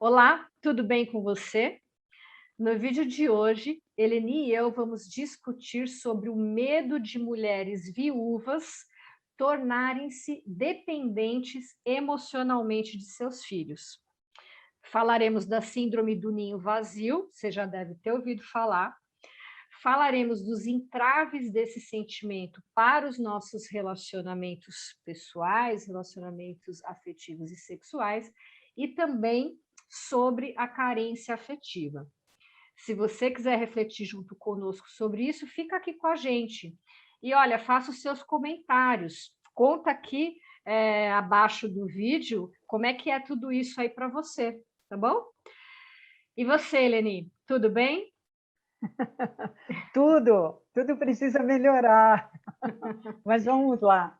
Olá, tudo bem com você? No vídeo de hoje, Eleni e eu vamos discutir sobre o medo de mulheres viúvas tornarem-se dependentes emocionalmente de seus filhos. Falaremos da síndrome do ninho vazio, você já deve ter ouvido falar. Falaremos dos entraves desse sentimento para os nossos relacionamentos pessoais, relacionamentos afetivos e sexuais, e também sobre a carência afetiva. Se você quiser refletir junto conosco sobre isso, fica aqui com a gente. E olha, faça os seus comentários. Conta aqui abaixo do vídeo como é que é tudo isso aí para você, tá bom? E você, Eleni, tudo bem? Tudo precisa melhorar. Mas vamos lá.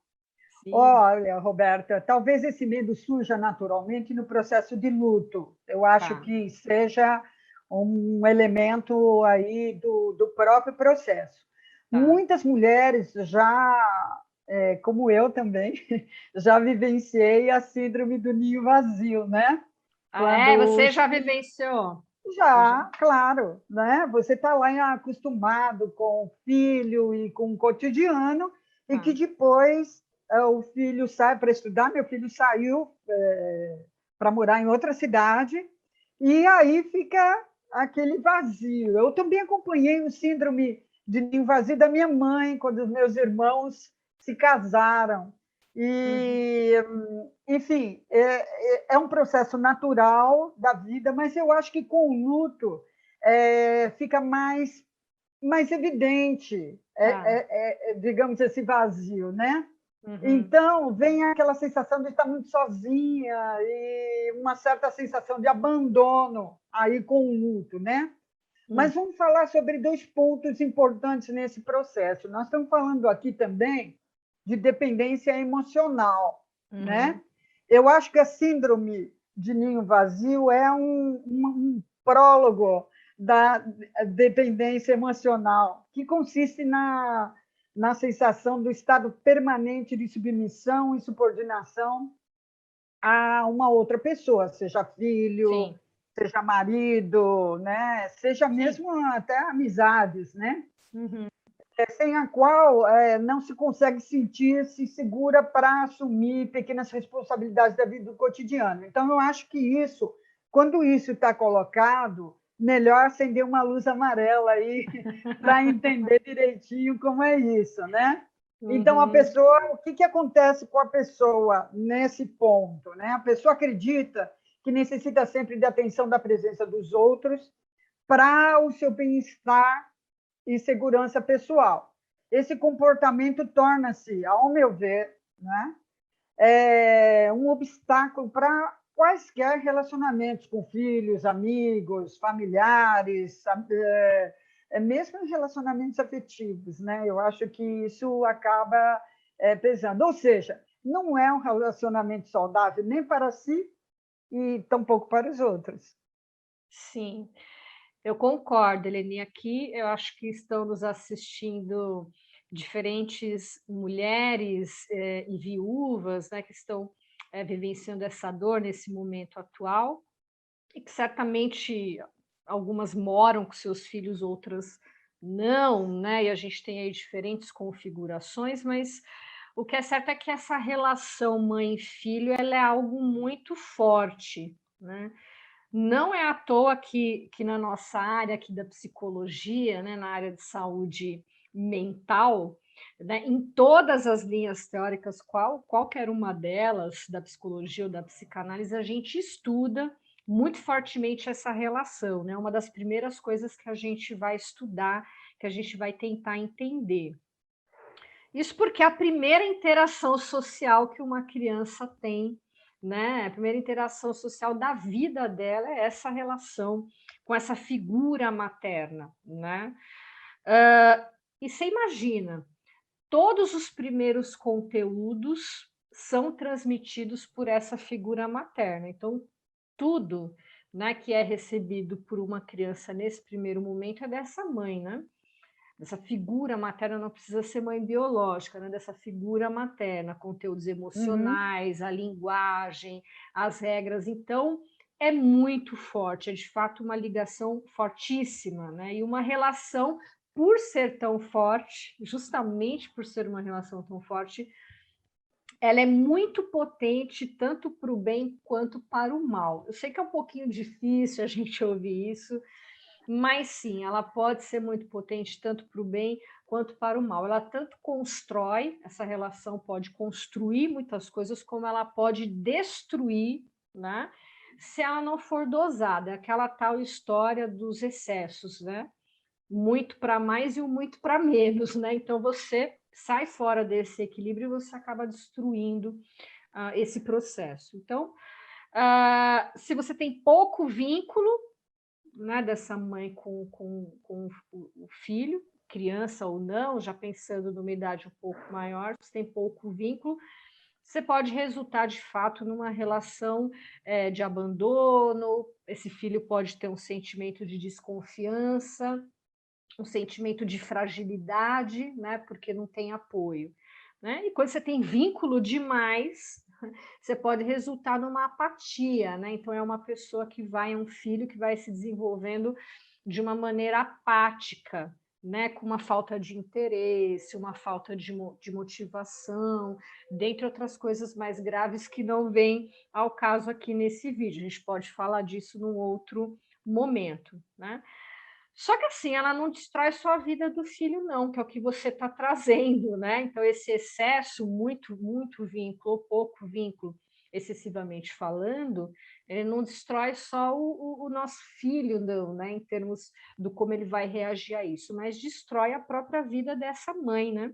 Sim, Olha, Roberta, talvez esse medo surja naturalmente no processo de luto. Eu acho tá, que seja um elemento aí do próprio processo. tá. Muitas mulheres já, como eu também, já vivenciei a síndrome do ninho vazio, né? Ah, é? Quando Você os já vivenciou? Você já? Já, claro, né? Você está lá acostumado com o filho e com o cotidiano, e que Tá. depois o filho sai para estudar. Meu filho saiu para morar em outra cidade, e aí fica aquele vazio. Eu também acompanhei o síndrome de ninho vazio da minha mãe, quando os meus irmãos se casaram. Uhum. E, enfim, é um processo natural da vida, mas eu acho que com o luto fica mais evidente, Tá. digamos, esse vazio, né? Uhum. Então, vem aquela sensação de estar muito sozinha e uma certa sensação de abandono aí com o luto, né? Mas Hum. vamos falar sobre dois pontos importantes nesse processo. Nós estamos falando aqui também de dependência emocional, né? Uhum. Eu acho que a síndrome de ninho vazio é um prólogo da dependência emocional, que consiste na sensação do estado permanente de submissão e subordinação a uma outra pessoa, seja filho, Sim. seja marido, né? Seja mesmo até amizades, né? Uhum. Sem a qual não se consegue sentir-se segura para assumir pequenas responsabilidades da vida do cotidiano. Então, eu acho que isso, quando isso está colocado, melhor acender uma luz amarela aí para entender direitinho como é isso, né? Então, a Uhum. pessoa, o que acontece com a pessoa nesse ponto, né? A pessoa acredita que necessita sempre de atenção da presença dos outros para o seu bem-estar e segurança pessoal. Esse comportamento torna-se, ao meu ver, né, um obstáculo para quaisquer relacionamentos com filhos, amigos, familiares, mesmo em relacionamentos afetivos, né? Eu acho que isso acaba pesando. Ou seja, não é um relacionamento saudável nem para si e tampouco para os outros. Sim, eu concordo, Eleni. Aqui eu acho que estão nos assistindo diferentes mulheres e viúvas, né, que estão vivenciando essa dor nesse momento atual, e que certamente algumas moram com seus filhos, outras não, né? E a gente tem aí diferentes configurações, mas o que é certo é que essa relação mãe e filho, ela é algo muito forte, né? Não é à toa que na nossa área aqui da psicologia, né, na área de saúde mental, né, em todas as linhas teóricas, qualquer uma delas, da psicologia ou da psicanálise, a gente estuda muito fortemente essa relação, né? Uma das primeiras coisas que a gente vai estudar, que a gente vai tentar entender. Isso porque é a primeira interação social que uma criança tem, né? A primeira interação social da vida dela é essa relação com essa figura materna, né? E você imagina, todos os primeiros conteúdos são transmitidos por essa figura materna. Então, tudo, né, que é recebido por uma criança nesse primeiro momento é dessa mãe, né? Dessa figura materna, não precisa ser mãe biológica, né? Dessa figura materna, conteúdos Uhum. emocionais, a linguagem, as regras. Então, é muito forte, é de fato uma ligação fortíssima, né? E uma relação, por ser tão forte, justamente por ser uma relação tão forte, ela é muito potente tanto para o bem quanto para o mal. Eu sei que é um pouquinho difícil a gente ouvir isso, mas sim, ela pode ser muito potente tanto para o bem quanto para o mal. Ela tanto constrói, essa relação pode construir muitas coisas, como ela pode destruir, né? Se ela não for dosada, é aquela tal história dos excessos, né? Muito para mais e o muito para menos, né? Então você sai fora desse equilíbrio e você acaba destruindo esse processo. Então, se você tem pouco vínculo, né, dessa mãe com o filho, criança ou não, já pensando numa idade um pouco maior, se tem pouco vínculo, você pode resultar de fato numa relação de abandono, esse filho pode ter um sentimento de desconfiança, um sentimento de fragilidade, né, porque não tem apoio. Né? E quando você tem vínculo demais, você pode resultar numa apatia, né? Então é uma pessoa que vai, é um filho que vai se desenvolvendo de uma maneira apática, né? Com uma falta de interesse, uma falta de motivação, dentre outras coisas mais graves que não vêm ao caso aqui nesse vídeo. A gente pode falar disso num outro momento, né? Só que assim, ela não destrói só a vida do filho, não, que é o que você está trazendo, né? Então, esse excesso, muito vínculo, ou pouco vínculo, excessivamente falando, ele não destrói só o nosso filho, não, né? Em termos do como ele vai reagir a isso, mas destrói a própria vida dessa mãe, né?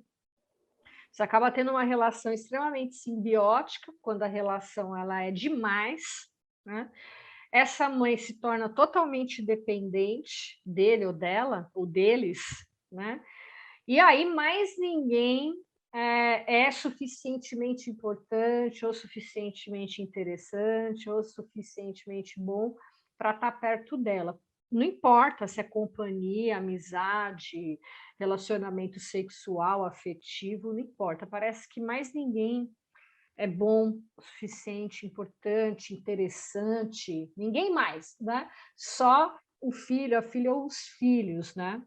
Você acaba tendo uma relação extremamente simbiótica, quando a relação ela é demais, né? Essa mãe se torna totalmente dependente dele ou dela, ou deles, né? E aí mais ninguém é suficientemente importante, ou suficientemente interessante, ou suficientemente bom para estar perto dela. Não importa se é companhia, amizade, relacionamento sexual, afetivo, não importa. Parece que mais ninguém é bom o suficiente, importante, interessante, ninguém mais, né? Só o filho, a filha ou os filhos, né?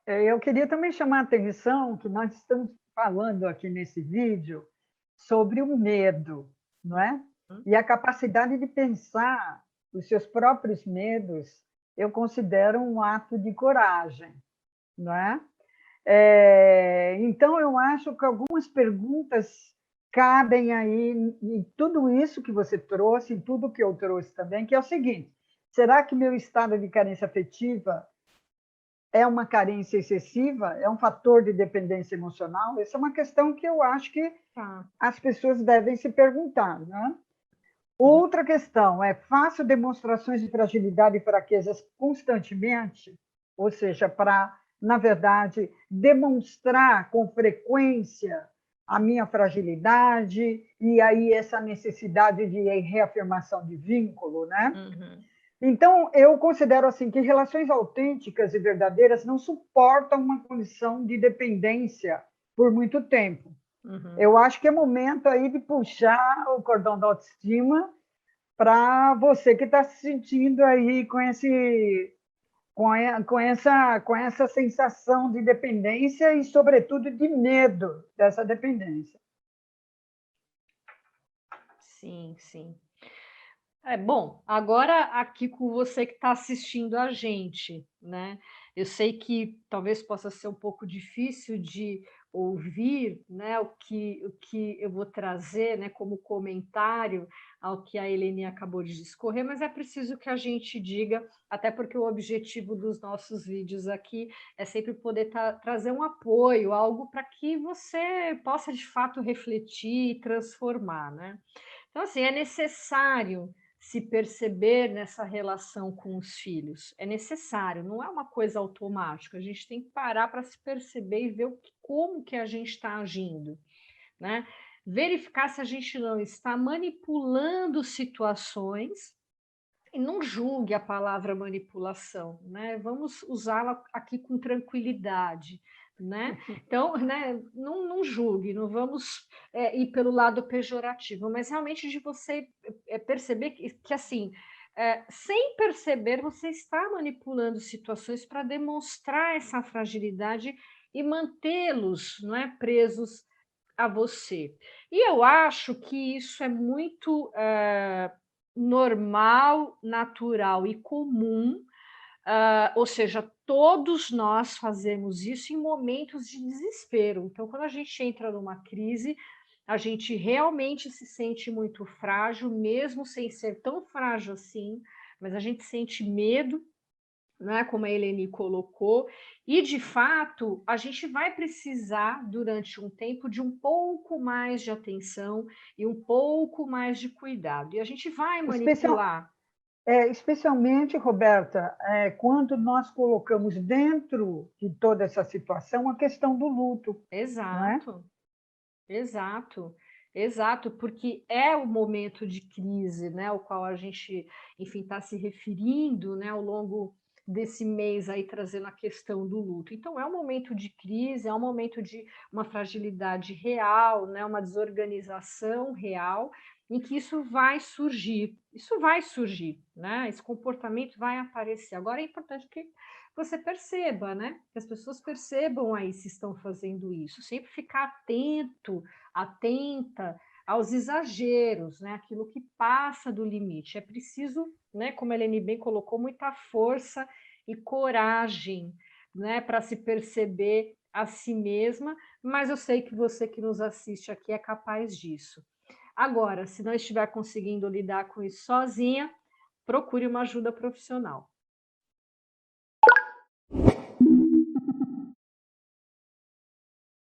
Eu queria também chamar a atenção que nós estamos falando aqui nesse vídeo sobre o medo, não é? E a capacidade de pensar os seus próprios medos, eu considero um ato de coragem, não é? Então, eu acho que algumas perguntas cabem aí em tudo isso que você trouxe, em tudo que eu trouxe também, que é o seguinte: será que meu estado de carência afetiva é uma carência excessiva? É um fator de dependência emocional? Essa é uma questão que eu acho que as pessoas devem se perguntar, né? Outra questão é: faço demonstrações de fragilidade e fraquezas constantemente? Ou seja, para, na verdade, demonstrar com frequência a minha fragilidade e aí essa necessidade de reafirmação de vínculo, né? Uhum. Então, eu considero assim que relações autênticas e verdadeiras não suportam uma condição de dependência por muito tempo. Uhum. Eu acho que é momento aí de puxar o cordão da autoestima para você que está se sentindo aí com essa sensação de dependência e, sobretudo, de medo dessa dependência. Sim, sim. Bom, agora aqui com você que está assistindo a gente, né? Eu sei que talvez possa ser um pouco difícil de ouvir, né, o que eu vou trazer, né, como comentário ao que a Eleni acabou de discorrer, mas é preciso que a gente diga, até porque o objetivo dos nossos vídeos aqui é sempre poder trazer um apoio, algo para que você possa de fato refletir e transformar, né? Então, assim, é necessário se perceber nessa relação com os filhos. É necessário, não é uma coisa automática. A gente tem que parar para se perceber e ver como que a gente está agindo, né? Verificar se a gente não está manipulando situações, e não julgue a palavra manipulação, né? Vamos usá-la aqui com tranquilidade, né? Então, né, não julgue, não vamos ir pelo lado pejorativo, mas realmente de você perceber que assim, sem perceber, você está manipulando situações para demonstrar essa fragilidade e mantê-los, não é, presos a você. E eu acho que isso é muito normal, natural e comum, ou seja, todos nós fazemos isso em momentos de desespero. Então, quando a gente entra numa crise, a gente realmente se sente muito frágil, mesmo sem ser tão frágil assim, mas a gente sente medo, né, como a Eleni colocou, e de fato a gente vai precisar, durante um tempo, de um pouco mais de atenção e um pouco mais de cuidado. E a gente vai Especial, manipular. especialmente, Roberta, quando nós colocamos dentro de toda essa situação a questão do luto, não é? Exato. Exato, exato, porque é o momento de crise, né, o qual a gente, enfim, está se referindo, né, ao longo desse mês aí, trazendo a questão do luto. Então, é um momento de crise, é um momento de uma fragilidade real, né, uma desorganização real, em que isso vai surgir, né, esse comportamento vai aparecer. Agora, é importante que você perceba, né, que as pessoas percebam aí se estão fazendo isso, sempre ficar atento, atenta aos exageros, né, aquilo que passa do limite. É preciso, né, como a Eleni bem colocou, muita força e coragem, né, para se perceber a si mesma, mas eu sei que você que nos assiste aqui é capaz disso. Agora, se não estiver conseguindo lidar com isso sozinha, procure uma ajuda profissional.